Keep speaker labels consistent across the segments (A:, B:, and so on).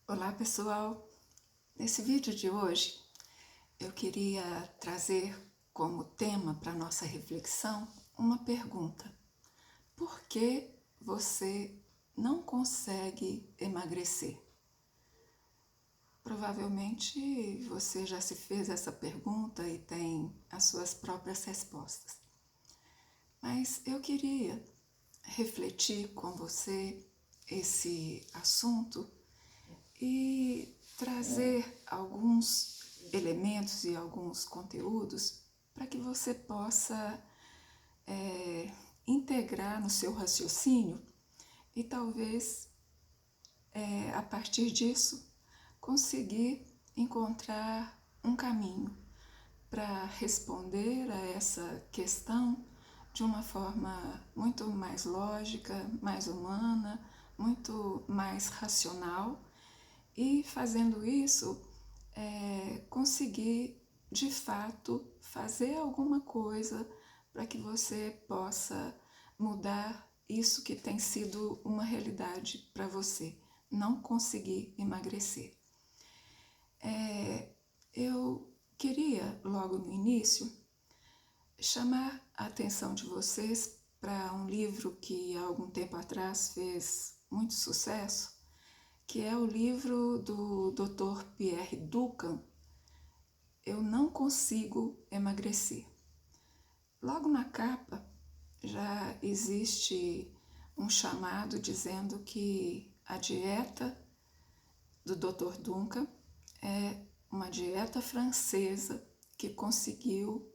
A: Olá pessoal, nesse vídeo de hoje eu queria trazer como tema para nossa reflexão uma pergunta: por que você não consegue emagrecer? Provavelmente você já se fez essa pergunta e tem as suas próprias respostas, mas eu queria refletir com você esse assunto e trazer alguns elementos e alguns conteúdos para que você possa integrar no seu raciocínio e talvez a partir disso conseguir encontrar um caminho para responder a essa questão de uma forma muito mais lógica, mais humana, muito mais racional e fazendo isso, conseguir de fato fazer alguma coisa para que você possa mudar isso que tem sido uma realidade para você, não conseguir emagrecer. Eu queria, logo no início, chamar a atenção de vocês para um livro que há algum tempo atrás fez muito sucesso, que é o livro do Dr. Pierre Ducan, Eu Não Consigo Emagrecer. Logo na capa já existe um chamado dizendo que a dieta do Dr. Duncan é uma dieta francesa que conseguiu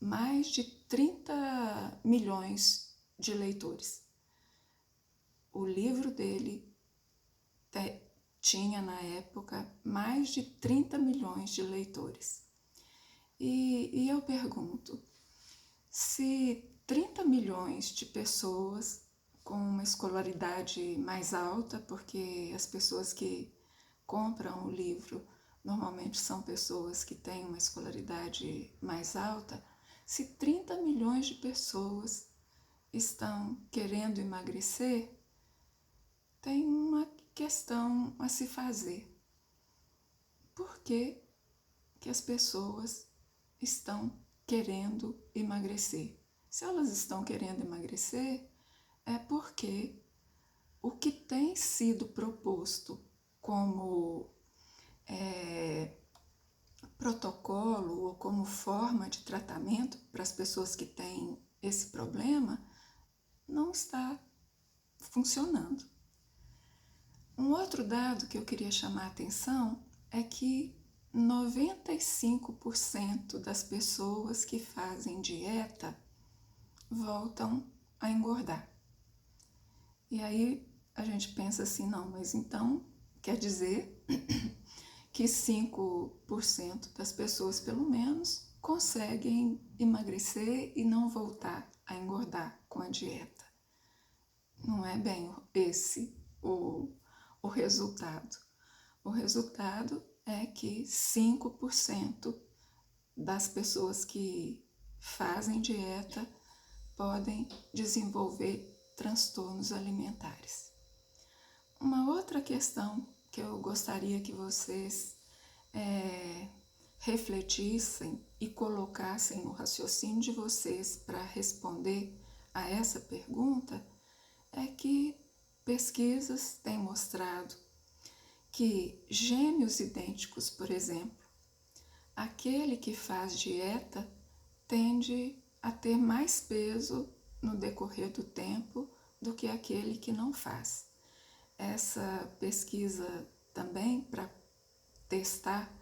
A: mais de 30 milhões de leitores. O livro dele tinha na época mais de 30 milhões de leitores. E eu pergunto, se 30 milhões de pessoas com uma escolaridade mais alta, porque as pessoas que compram o livro normalmente são pessoas que têm uma escolaridade mais alta, se 30 milhões de pessoas estão querendo emagrecer, tem uma questão a se fazer. Por que as pessoas estão querendo emagrecer? Se elas estão querendo emagrecer, é porque o que tem sido proposto como protocolo ou como forma de tratamento para as pessoas que têm esse problema não está funcionando. Um outro dado que eu queria chamar a atenção é que 95% das pessoas que fazem dieta voltam a engordar. E aí a gente pensa assim, não, mas então quer dizer que 5% das pessoas, pelo menos, conseguem emagrecer e não voltar a engordar com a dieta. Não é bem esse o resultado. O resultado é que 5% das pessoas que fazem dieta podem desenvolver transtornos alimentares. Uma outra questão que eu gostaria que vocês refletissem e colocassem no raciocínio de vocês para responder a essa pergunta é que pesquisas têm mostrado que gêmeos idênticos, por exemplo, aquele que faz dieta tende a ter mais peso no decorrer do tempo do que aquele que não faz. Essa pesquisa também, para testar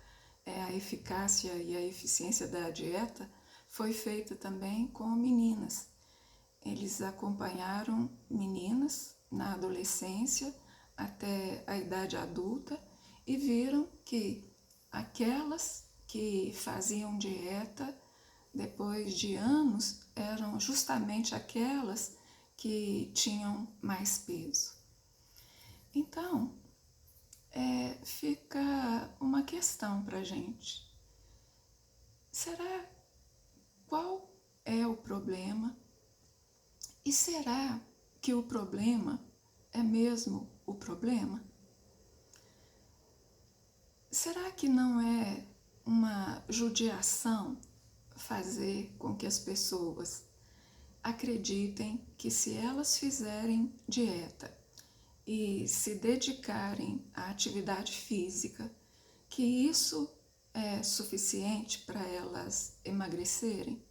A: a eficácia e a eficiência da dieta, foi feita também com meninas. Eles acompanharam meninas na adolescência até a idade adulta e viram que aquelas que faziam dieta depois de anos eram justamente aquelas que tinham mais peso. Então, fica uma questão para a gente. Qual é o problema? E será que o problema é mesmo o problema? será que não é uma judiação fazer com que as pessoas acreditem que se elas fizerem dieta e se dedicarem à atividade física, que isso é suficiente para elas emagrecerem?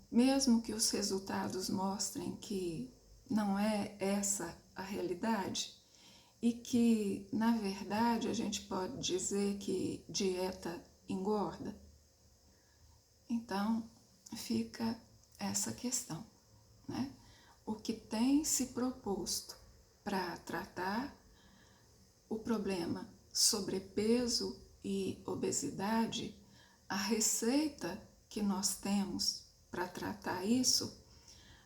A: Mesmo que os resultados mostrem que não é essa a realidade e que, na verdade, a gente pode dizer que dieta engorda. Então, fica essa questão, né? O que tem se proposto para tratar o problema sobrepeso e obesidade, a receita que nós temos para tratar isso,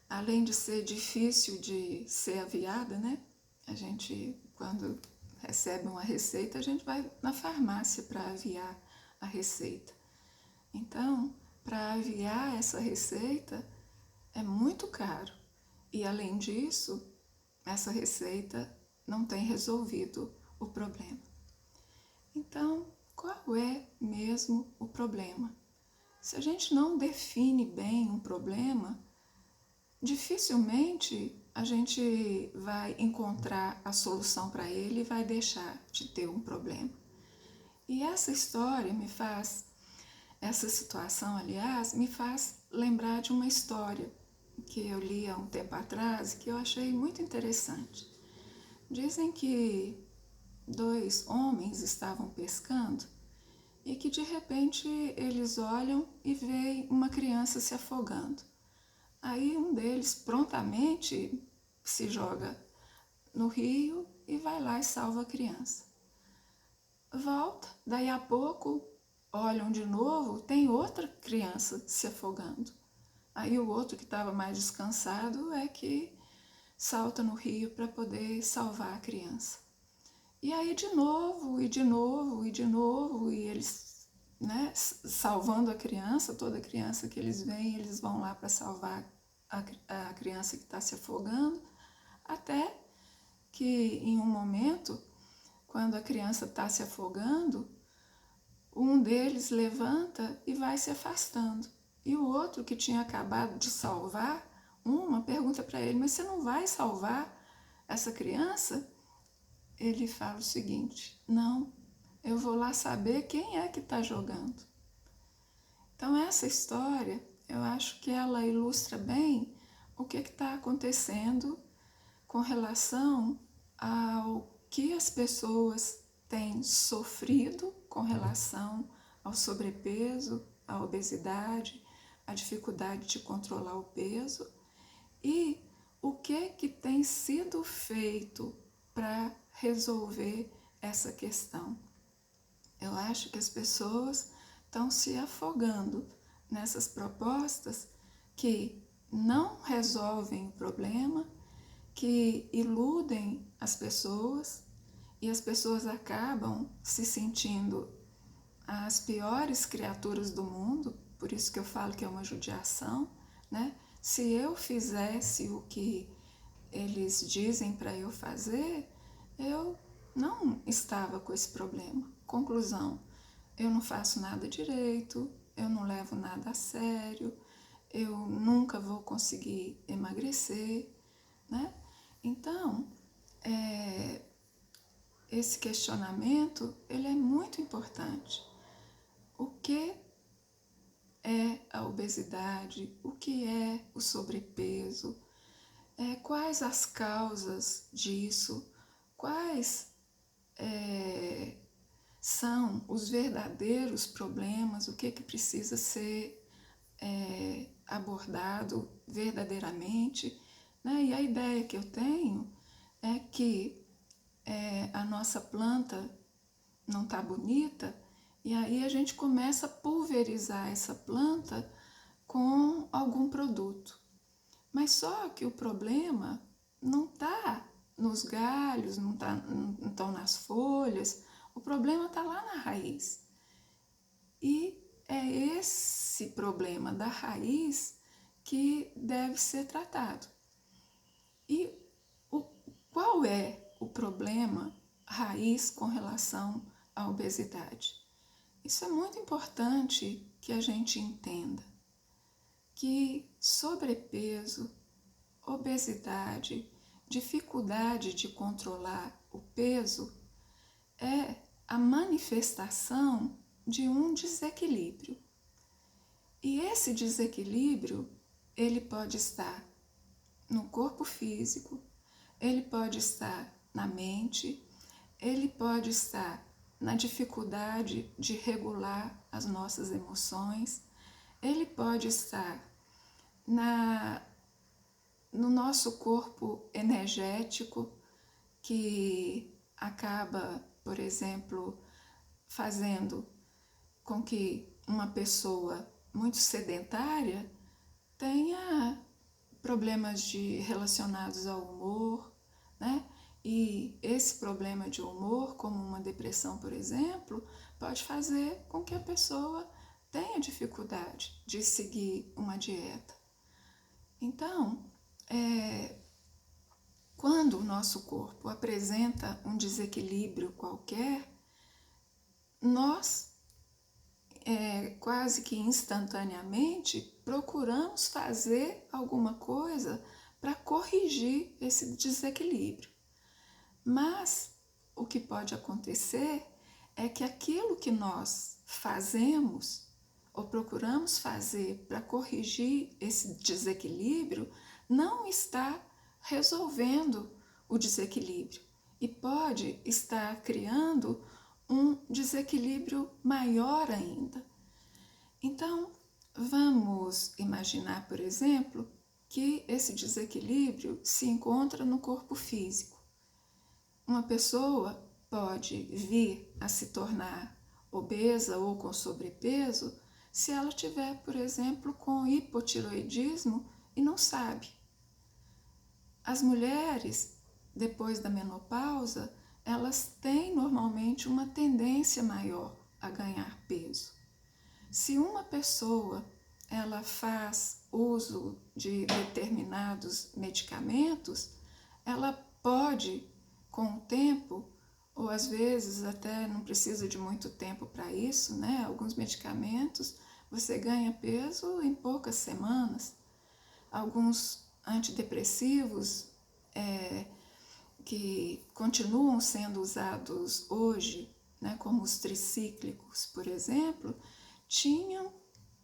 A: além de ser difícil de ser aviada, né? A gente, quando recebe uma receita, a gente vai na farmácia para aviar a receita. Então, para aviar essa receita é muito caro. E, além disso, essa receita não tem resolvido o problema. Então, qual é mesmo o problema? Se a gente não define bem um problema, dificilmente a gente vai encontrar a solução para ele e vai deixar de ter um problema. E essa história me faz, essa situação, aliás, me faz lembrar de uma história que eu li há um tempo atrás e que eu achei muito interessante. Dizem que 2 homens estavam pescando e que de repente eles olham e veem uma criança se afogando. Aí um deles prontamente se joga no rio e vai lá e salva a criança. Volta, daí a pouco olham de novo, tem outra criança se afogando. Aí o outro que estava mais descansado é que salta no rio para poder salvar a criança. E aí de novo, e de novo, e de novo, e eles, né, salvando a criança, toda criança que eles veem, eles vão lá para salvar a criança que está se afogando, até que em um momento, quando a criança está se afogando, um deles levanta e vai se afastando. E o outro que tinha acabado de salvar, pergunta para ele, mas você não vai salvar essa criança? Ele fala o seguinte, não, eu vou lá saber quem é que está jogando. Então essa história, eu acho que ela ilustra bem o que está acontecendo com relação ao que as pessoas têm sofrido com relação ao sobrepeso, à obesidade, à dificuldade de controlar o peso e o que tem sido feito para resolver essa questão. Eu acho que as pessoas estão se afogando nessas propostas que não resolvem o problema, que iludem as pessoas e as pessoas acabam se sentindo as piores criaturas do mundo, por isso que eu falo que é uma judiação, né? Se eu fizesse o que eles dizem para eu fazer, eu não estava com esse problema. Conclusão, eu não faço nada direito, eu não levo nada a sério, eu nunca vou conseguir emagrecer, né? Então, esse questionamento, ele é muito importante. O que é a obesidade? O que é o sobrepeso? Quais as causas disso? Quais são os verdadeiros problemas? O que precisa ser abordado verdadeiramente? Né? E a ideia que eu tenho é que a nossa planta não está bonita, e aí a gente começa a pulverizar essa planta com algum produto. Mas só que o problema não está nos galhos, não estão nas folhas, o problema está lá na raiz. E é esse problema da raiz que deve ser tratado. E qual é o problema raiz com relação a obesidade. Isso é muito importante que a gente entenda, que sobrepeso, obesidade, dificuldade de controlar o peso é a manifestação de um desequilíbrio. E esse desequilíbrio, ele pode estar no corpo físico, ele pode estar na mente, ele pode estar na dificuldade de regular as nossas emoções, ele pode estar no nosso corpo energético, que acaba, por exemplo, fazendo com que uma pessoa muito sedentária tenha problemas relacionados ao humor, né? E esse problema de humor, como uma depressão, por exemplo, pode fazer com que a pessoa tenha dificuldade de seguir uma dieta. Então, quando o nosso corpo apresenta um desequilíbrio qualquer, nós quase que instantaneamente procuramos fazer alguma coisa para corrigir esse desequilíbrio. Mas o que pode acontecer é que aquilo que nós fazemos ou procuramos fazer para corrigir esse desequilíbrio não está resolvendo o desequilíbrio e pode estar criando um desequilíbrio maior ainda. Então, vamos imaginar, por exemplo, que esse desequilíbrio se encontra no corpo físico. Uma pessoa pode vir a se tornar obesa ou com sobrepeso se ela tiver, por exemplo, com hipotireoidismo e não sabe. As mulheres, depois da menopausa, elas têm normalmente uma tendência maior a ganhar peso. Se uma pessoa ela faz uso de determinados medicamentos, ela pode, com o tempo, ou às vezes até não precisa de muito tempo para isso, né? Alguns medicamentos você ganha peso em poucas semanas. Alguns antidepressivos que continuam sendo usados hoje, né, como os tricíclicos, por exemplo, tinham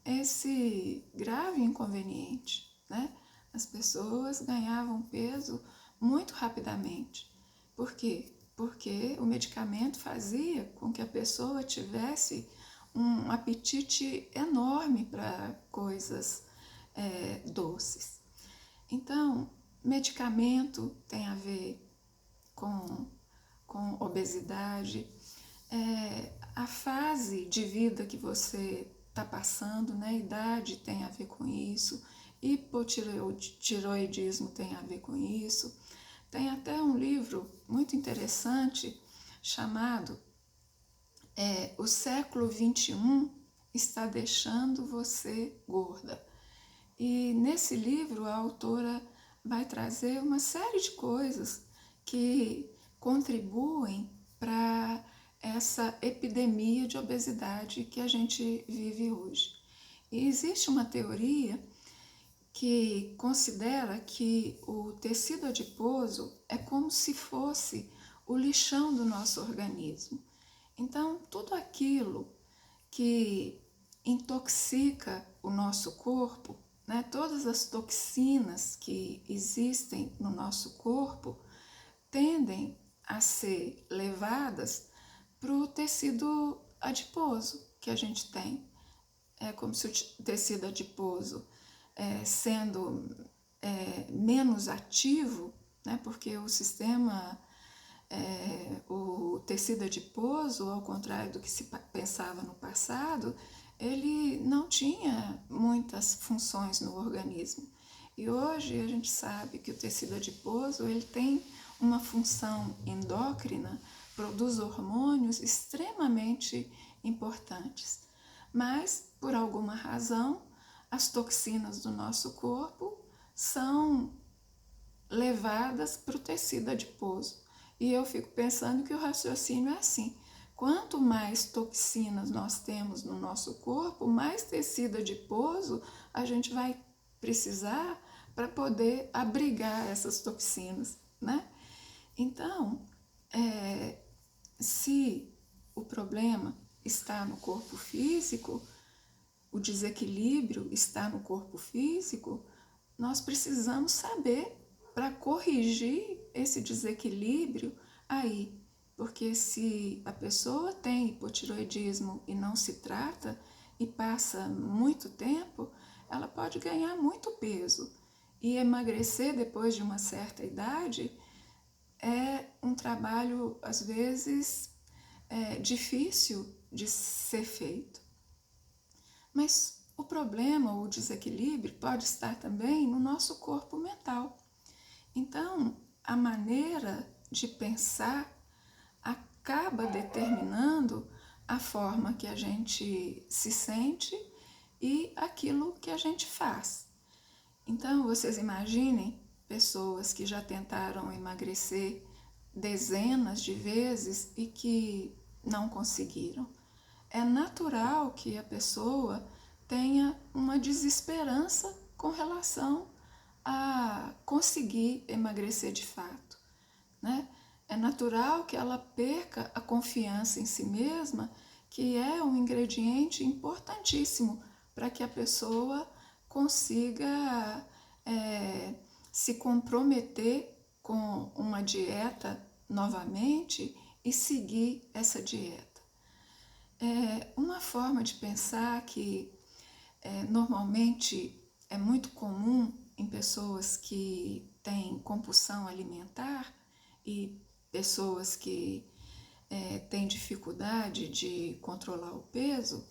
A: esse grave inconveniente, né? As pessoas ganhavam peso muito rapidamente. Por quê? Porque o medicamento fazia com que a pessoa tivesse um apetite enorme para coisas doces. Então, medicamento tem a ver com obesidade, a fase de vida que você está passando, né? A idade tem a ver com isso, hipotireoidismo tem a ver com isso. Tem até um livro muito interessante chamado O século XXI está deixando você gorda. E nesse livro a autora vai trazer uma série de coisas que contribuem para essa epidemia de obesidade que a gente vive hoje. E existe uma teoria que considera que o tecido adiposo é como se fosse o lixão do nosso organismo. Então, tudo aquilo que intoxica o nosso corpo, né, todas as toxinas que existem no nosso corpo, tendem a ser levadas para o tecido adiposo que a gente tem. É como se o tecido adiposo, sendo menos ativo, né, porque o sistema, o tecido adiposo, ao contrário do que se pensava no passado, ele não tinha muitas funções no organismo. E hoje a gente sabe que o tecido adiposo ele tem uma função endócrina, produz hormônios extremamente importantes. Mas, por alguma razão, as toxinas do nosso corpo são levadas para o tecido adiposo. E eu fico pensando que o raciocínio é assim: Quanto mais toxinas nós temos no nosso corpo, mais tecido adiposo a gente vai precisar para poder abrigar essas toxinas, né? Então, se o problema está no corpo físico, o desequilíbrio está no corpo físico, nós precisamos saber para corrigir esse desequilíbrio aí. Porque se a pessoa tem hipotiroidismo e não se trata e passa muito tempo, ela pode ganhar muito peso. E emagrecer depois de uma certa idade é um trabalho, às vezes, difícil de ser feito. Mas o problema ou o desequilíbrio pode estar também no nosso corpo mental. Então, a maneira de pensar acaba determinando a forma que a gente se sente e aquilo que a gente faz. Então, vocês imaginem pessoas que já tentaram emagrecer dezenas de vezes e que não conseguiram. É natural que a pessoa tenha uma desesperança com relação a conseguir emagrecer de fato, né? É natural que ela perca a confiança em si mesma, que é um ingrediente importantíssimo para que a pessoa consiga se comprometer com uma dieta novamente e seguir essa dieta. Uma forma de pensar que normalmente é muito comum em pessoas que têm compulsão alimentar e pessoas que têm dificuldade de controlar o peso,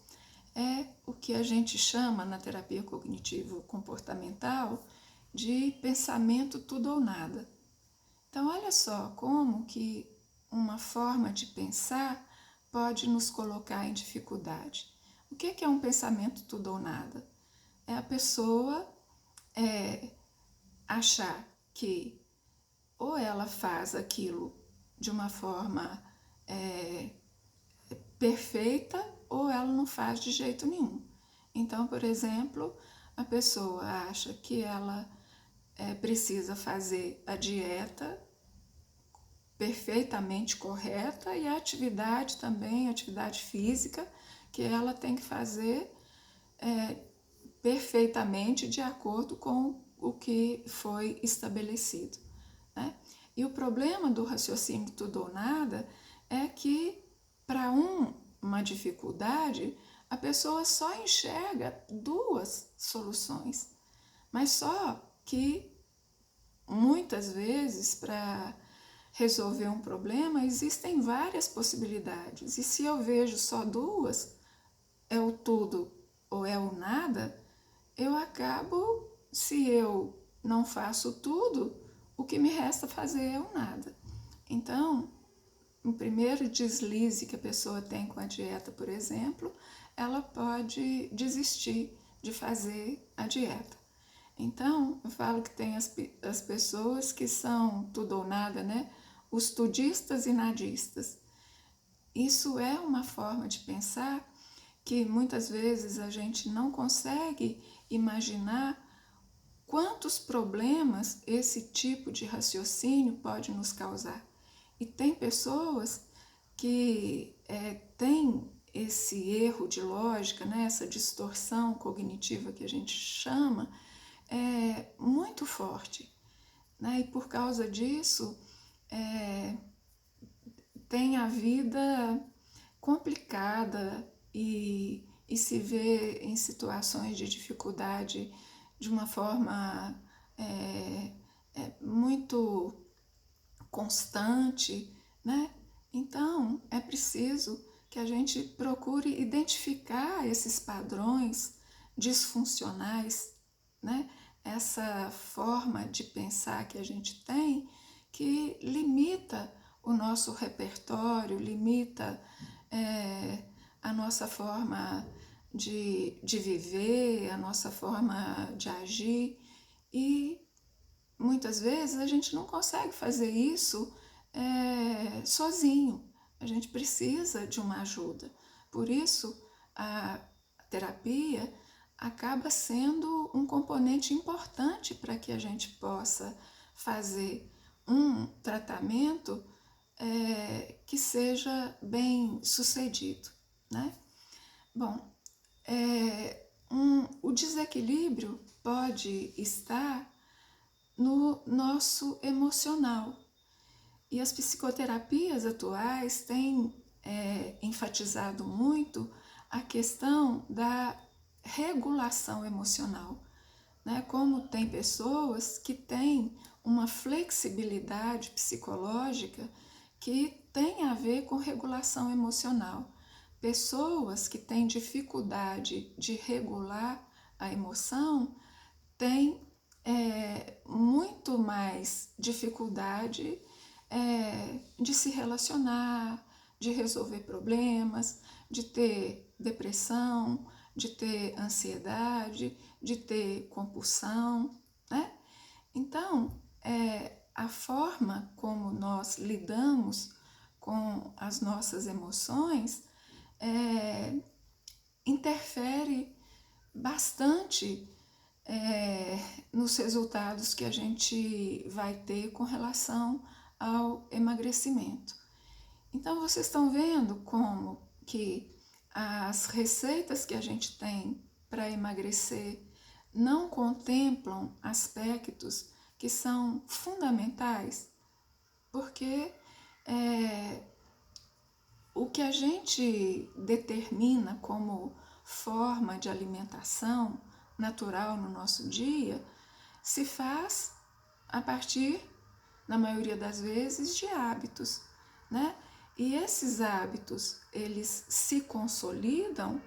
A: é o que a gente chama na terapia cognitivo-comportamental de pensamento tudo ou nada. Então, olha só como que uma forma de pensar pode nos colocar em dificuldade. O que é um pensamento tudo ou nada? É a pessoa achar que ou ela faz aquilo de uma forma perfeita ou ela não faz de jeito nenhum. Então, por exemplo, a pessoa acha que ela precisa fazer a dieta perfeitamente correta e a atividade também, a atividade física, que ela tem que fazer perfeitamente de acordo com o que foi estabelecido, né? E o problema do raciocínio tudo ou nada é que, para uma dificuldade, a pessoa só enxerga duas soluções, mas só que muitas vezes para resolver um problema existem várias possibilidades, e se eu vejo só duas, é o tudo ou é o nada, eu acabo, se eu não faço tudo, o que me resta fazer é o nada. Então, o primeiro deslize que a pessoa tem com a dieta, por exemplo, ela pode desistir de fazer a dieta. Então, eu falo que tem as pessoas que são tudo ou nada, né? Os tudistas e nadistas. Isso é uma forma de pensar que muitas vezes a gente não consegue imaginar quantos problemas esse tipo de raciocínio pode nos causar. E tem pessoas que têm esse erro de lógica, né, essa distorção cognitiva que a gente chama, muito forte, né? E por causa disso tem a vida complicada e se vê em situações de dificuldade de uma forma muito constante, né? Então, é preciso que a gente procure identificar esses padrões disfuncionais, né? Essa forma de pensar que a gente tem que limita o nosso repertório, limita a nossa forma de viver, a nossa forma de agir, e muitas vezes a gente não consegue fazer isso sozinho, A gente precisa de uma ajuda. Por isso, a terapia acaba sendo um componente importante para que a gente possa fazer um tratamento que seja bem sucedido, né? Bom, o desequilíbrio pode estar no nosso emocional. E as psicoterapias atuais têm enfatizado muito a questão da regulação emocional, né? Como tem pessoas que têm uma flexibilidade psicológica que tem a ver com regulação emocional. Pessoas que têm dificuldade de regular a emoção têm muito mais dificuldade de se relacionar, de resolver problemas, de ter depressão, de ter ansiedade, de ter compulsão, né? Então, a forma como nós lidamos com as nossas emoções interfere bastante nos resultados que a gente vai ter com relação ao emagrecimento. Então, vocês estão vendo como que as receitas que a gente tem para emagrecer não contemplam aspectos que são fundamentais, porque o que a gente determina como forma de alimentação natural no nosso dia se faz a partir, na maioria das vezes, de hábitos, né? E esses hábitos, eles se consolidam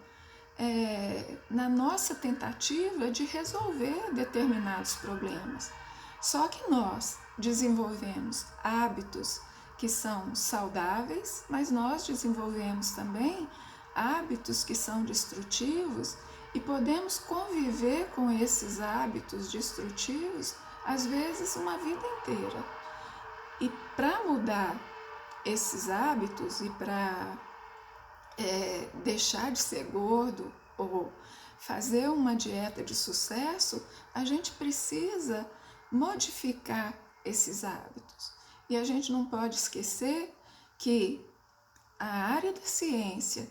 A: na nossa tentativa de resolver determinados problemas. Só que nós desenvolvemos hábitos que são saudáveis, mas nós desenvolvemos também hábitos que são destrutivos e podemos conviver com esses hábitos destrutivos, às vezes, uma vida inteira. E para mudar esses hábitos e para deixar de ser gordo ou fazer uma dieta de sucesso, a gente precisa modificar esses hábitos. E a gente não pode esquecer que a área da ciência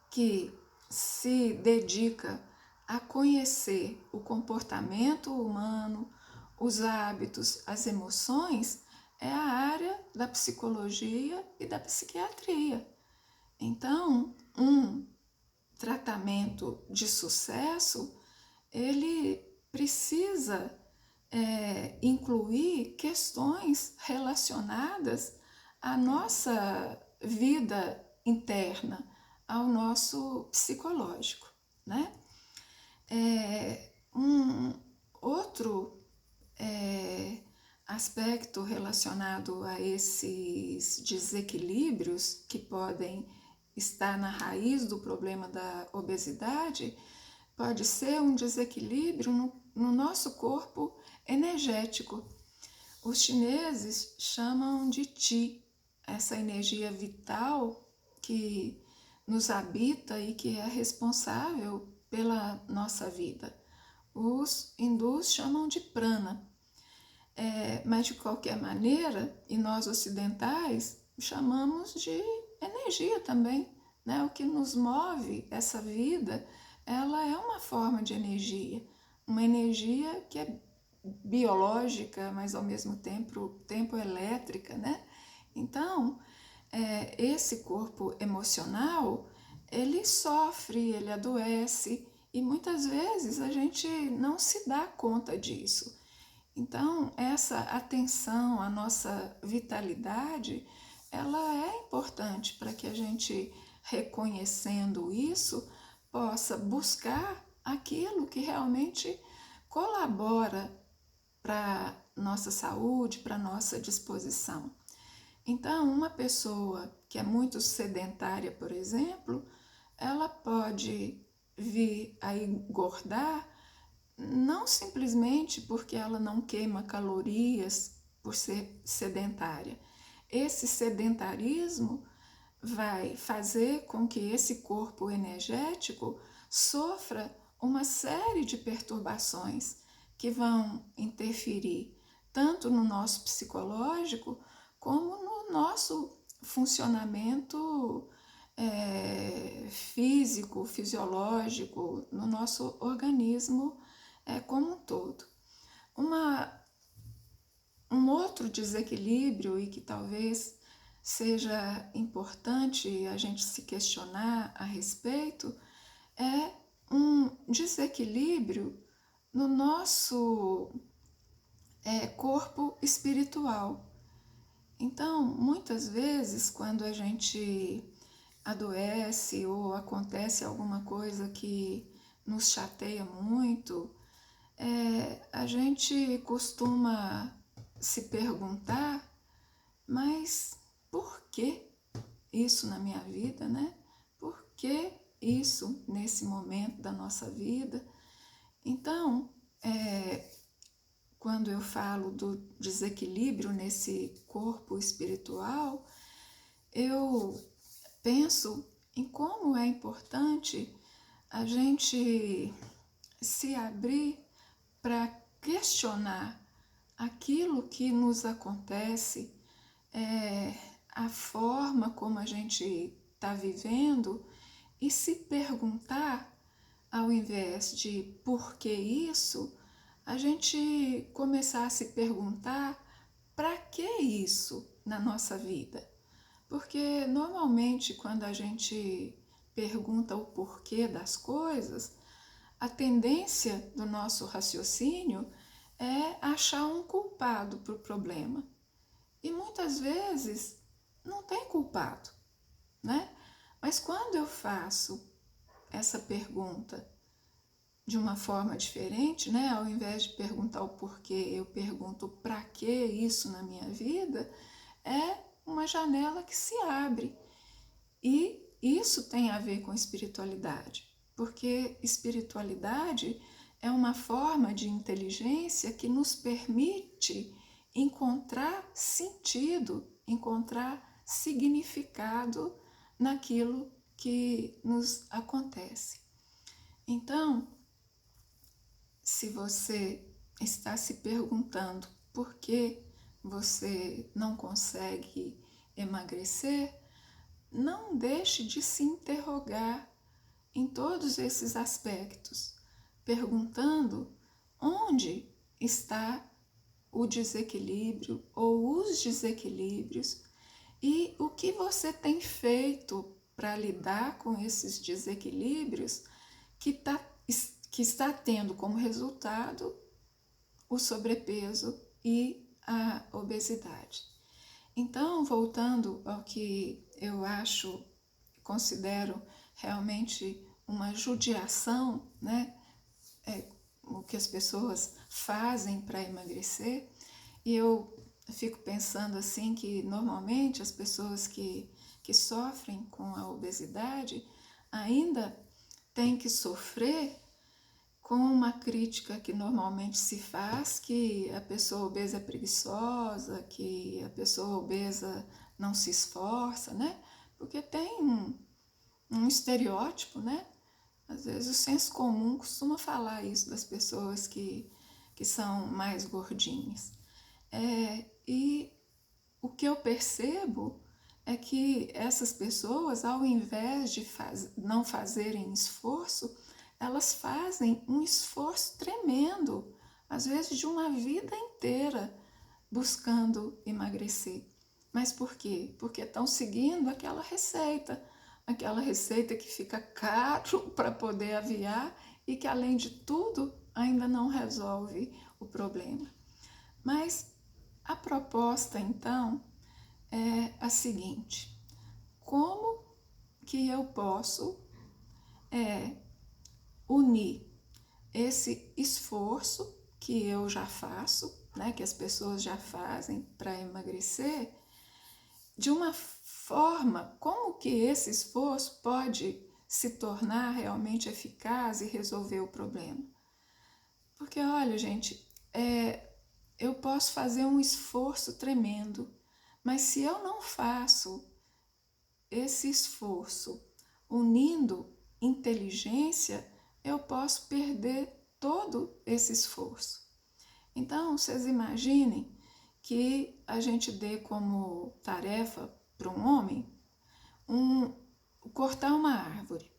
A: que se dedica a conhecer o comportamento humano, os hábitos, as emoções, é a área da psicologia e da psiquiatria. Então, um tratamento de sucesso, ele precisa incluir questões relacionadas à nossa vida interna, ao nosso psicológico, né? Um outro aspecto relacionado a esses desequilíbrios que podem estar na raiz do problema da obesidade pode ser um desequilíbrio no nosso corpo energético. Os chineses chamam de Qi, essa energia vital que nos habita e que é responsável pela nossa vida. Os hindus chamam de prana, mas de qualquer maneira, e nós ocidentais chamamos de energia também, né? O que nos move, essa vida, ela é uma forma de energia, uma energia que é biológica, mas ao mesmo tempo elétrica, né? Então, esse corpo emocional, ele sofre, ele adoece e muitas vezes a gente não se dá conta disso. Então, essa atenção à nossa vitalidade, ela é importante para que a gente, reconhecendo isso, possa buscar aquilo que realmente colabora para nossa saúde, para nossa disposição. Então, uma pessoa que é muito sedentária, por exemplo, ela pode vir a engordar não simplesmente porque ela não queima calorias por ser sedentária. Esse sedentarismo vai fazer com que esse corpo energético sofra uma série de perturbações que vão interferir tanto no nosso psicológico como no nosso funcionamento físico, fisiológico, no nosso organismo como um todo. Um outro desequilíbrio, e que talvez seja importante a gente se questionar a respeito, é um desequilíbrio no nosso corpo espiritual. Então, muitas vezes, quando a gente adoece ou acontece alguma coisa que nos chateia muito, a gente costuma se perguntar, mas por que isso na minha vida, né? Por que isso nesse momento da nossa vida? Então, quando eu falo do desequilíbrio nesse corpo espiritual, eu penso em como é importante a gente se abrir para questionar aquilo que nos acontece, a forma como a gente está vivendo e se perguntar, ao invés de por que isso, a gente começar a se perguntar para que isso na nossa vida. Porque normalmente quando a gente pergunta o porquê das coisas, a tendência do nosso raciocínio é achar um culpado para o problema. E muitas vezes não tem culpado, né? Mas quando eu faço essa pergunta de uma forma diferente, né? Ao invés de perguntar o porquê, eu pergunto para que isso na minha vida, é uma janela que se abre. E isso tem a ver com espiritualidade, porque espiritualidade é uma forma de inteligência que nos permite encontrar sentido, encontrar significado naquilo que nos acontece. Então, se você está se perguntando por que você não consegue emagrecer, não deixe de se interrogar em todos esses aspectos, perguntando onde está o desequilíbrio ou os desequilíbrios e o que você tem feito para lidar com esses desequilíbrios que está tendo como resultado o sobrepeso e a obesidade. Então, voltando ao que eu considero realmente uma judiação, né? O que as pessoas fazem para emagrecer, e eu fico pensando assim que normalmente as pessoas que sofrem com a obesidade ainda têm que sofrer com uma crítica que normalmente se faz, que a pessoa obesa é preguiçosa, que a pessoa obesa não se esforça, né? Porque tem um estereótipo, né? Às vezes o senso comum costuma falar isso das pessoas que são mais gordinhas. E o que eu percebo é que essas pessoas, ao invés de não fazerem esforço, elas fazem um esforço tremendo, às vezes de uma vida inteira, buscando emagrecer. Mas por quê? Porque estão seguindo aquela receita que fica caro para poder aviar e que, além de tudo, ainda não resolve o problema. Mas a proposta, então, é a seguinte: como que eu posso unir esse esforço que eu já faço, né, que as pessoas já fazem para emagrecer, de uma forma, como que esse esforço pode se tornar realmente eficaz e resolver o problema? Porque, olha, gente, eu posso fazer um esforço tremendo, mas se eu não faço esse esforço unindo inteligência, eu posso perder todo esse esforço. Então, vocês imaginem que a gente dê como tarefa para um homem cortar uma árvore.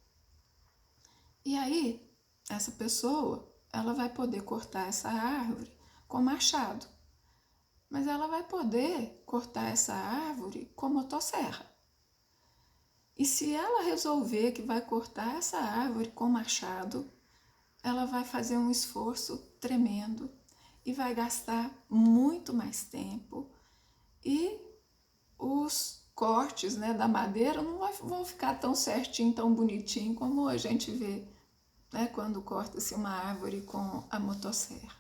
A: E aí, essa pessoa, ela vai poder cortar essa árvore com machado, mas ela vai poder cortar essa árvore com motosserra. E se ela resolver que vai cortar essa árvore com machado, ela vai fazer um esforço tremendo e vai gastar muito mais tempo, e os cortes, né, da madeira não vão ficar tão certinho, tão bonitinho como a gente vê, né, quando corta-se uma árvore com a motosserra.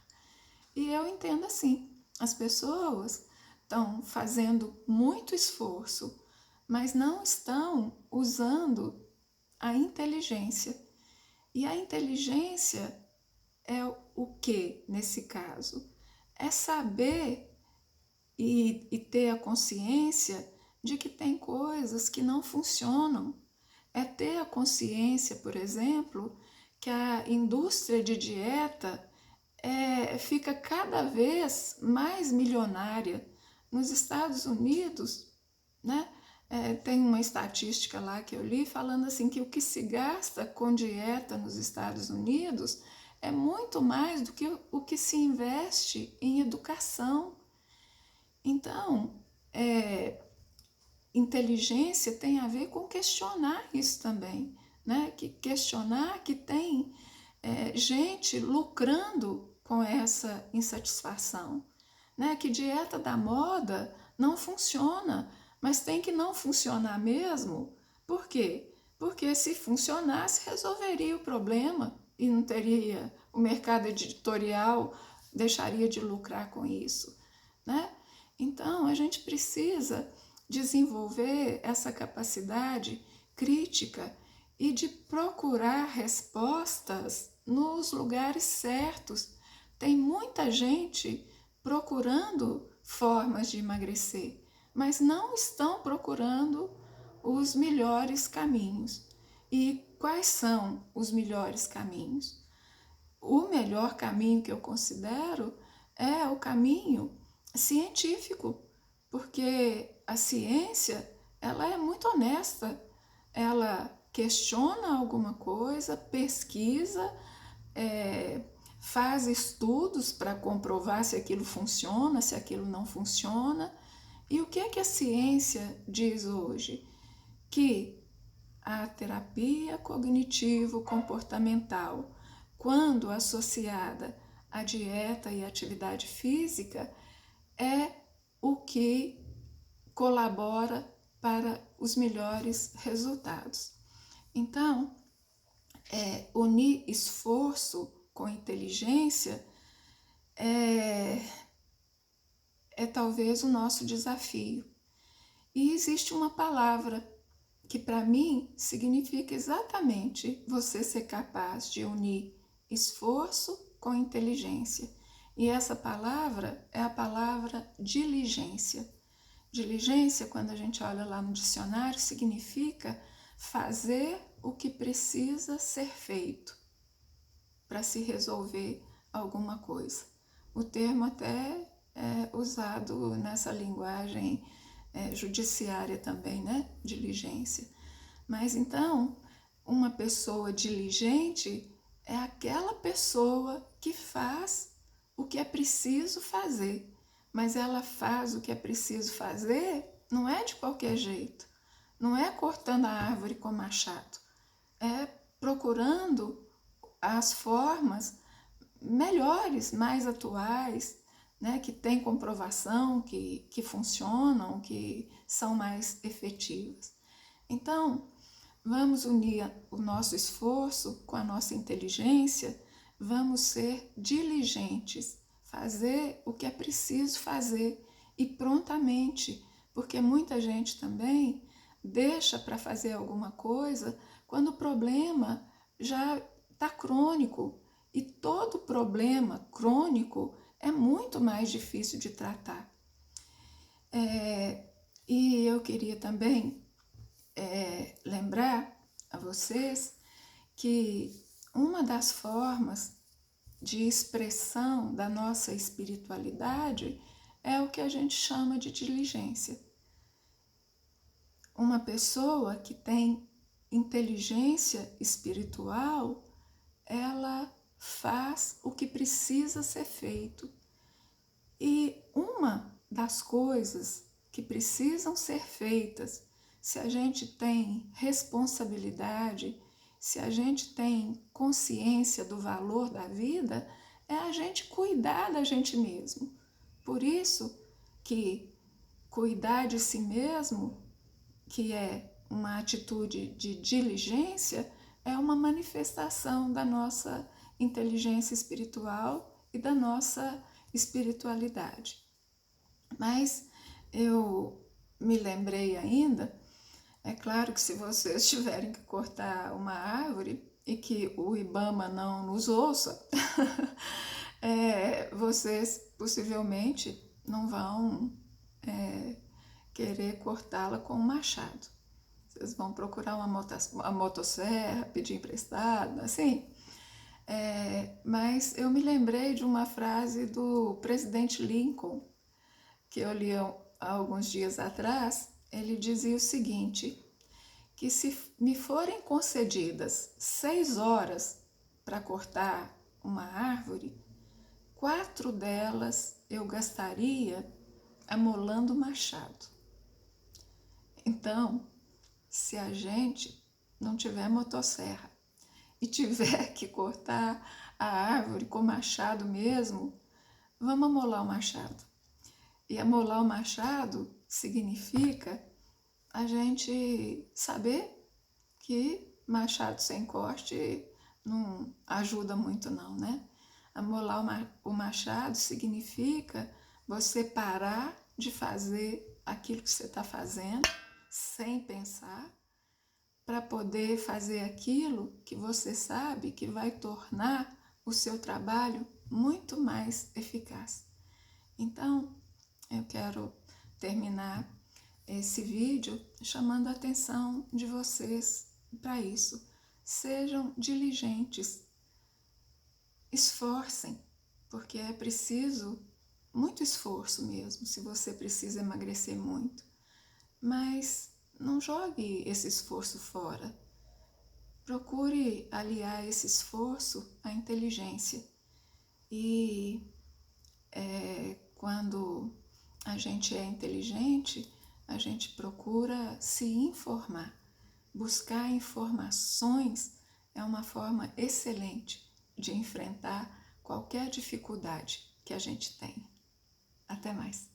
A: E eu entendo assim, as pessoas estão fazendo muito esforço, mas não estão usando a inteligência. E a inteligência é o que nesse caso? É saber e ter a consciência de que tem coisas que não funcionam. É ter a consciência, por exemplo, que a indústria de dieta fica cada vez mais milionária. Nos Estados Unidos, né, tem uma estatística lá que eu li falando assim que o que se gasta com dieta nos Estados Unidos é muito mais do que o que se investe em educação. Então, inteligência tem a ver com questionar isso também, né? Que questionar que tem gente lucrando com essa insatisfação, né? Que dieta da moda não funciona, mas tem que não funcionar mesmo. Por quê? Porque se funcionasse, resolveria o problema e não teria, o mercado editorial deixaria de lucrar com isso, né? Então, a gente precisa desenvolver essa capacidade crítica e de procurar respostas nos lugares certos. Tem muita gente procurando formas de emagrecer, mas não estão procurando os melhores caminhos. E quais são os melhores caminhos? O melhor caminho que eu considero é o caminho científico, porque a ciência, ela é muito honesta, ela questiona alguma coisa, pesquisa, faz estudos para comprovar se aquilo funciona, se aquilo não funciona. E o que é que a ciência diz hoje? Que a terapia cognitivo-comportamental, quando associada à dieta e atividade física, é o que colabora para os melhores resultados. Então, unir esforço com inteligência é talvez o nosso desafio. E existe uma palavra que para mim significa exatamente você ser capaz de unir esforço com inteligência. E essa palavra é a palavra diligência. Diligência, quando a gente olha lá no dicionário, significa fazer o que precisa ser feito para se resolver alguma coisa. O termo até é usado nessa linguagem judiciária também, né? Diligência. Mas então, uma pessoa diligente é aquela pessoa que faz o que é preciso fazer, mas ela faz o que é preciso fazer não é de qualquer jeito, não é cortando a árvore com machado, é procurando as formas melhores, mais atuais, né, que têm comprovação, que funcionam, que são mais efetivas. Então, vamos unir o nosso esforço com a nossa inteligência, vamos ser diligentes, fazer o que é preciso fazer e prontamente, porque muita gente também deixa para fazer alguma coisa quando o problema já está crônico, e todo problema crônico é muito mais difícil de tratar. E eu queria também lembrar a vocês que uma das formas de expressão da nossa espiritualidade é o que a gente chama de diligência. Uma pessoa que tem inteligência espiritual, ela faz o que precisa ser feito. E uma das coisas que precisam ser feitas, se a gente tem responsabilidade, se a gente tem consciência do valor da vida, é a gente cuidar da gente mesmo. Por isso que cuidar de si mesmo, que é uma atitude de diligência, é uma manifestação da nossa inteligência espiritual e da nossa espiritualidade. Mas eu me lembrei ainda, é claro que se vocês tiverem que cortar uma árvore e que o IBAMA não nos ouça, vocês possivelmente não vão querer cortá-la com um machado. Vocês vão procurar uma motosserra, pedir emprestado, assim. Mas eu me lembrei de uma frase do presidente Lincoln, que eu li há alguns dias atrás. Ele dizia o seguinte, que se me forem concedidas 6 horas para cortar uma árvore, 4 delas eu gastaria amolando o machado. Então, se a gente não tiver motosserra e tiver que cortar a árvore com machado mesmo, vamos amolar o machado. E amolar o machado significa a gente saber que machado sem corte não ajuda muito não, né? Amolar o machado significa você parar de fazer aquilo que você está fazendo sem pensar, para poder fazer aquilo que você sabe que vai tornar o seu trabalho muito mais eficaz. Então, eu quero terminar esse vídeo chamando a atenção de vocês para isso. Sejam diligentes, esforcem, porque é preciso muito esforço mesmo, se você precisa emagrecer muito. Mas não jogue esse esforço fora. Procure aliar esse esforço à inteligência. E quando a gente é inteligente, a gente procura se informar. Buscar informações é uma forma excelente de enfrentar qualquer dificuldade que a gente tenha. Até mais.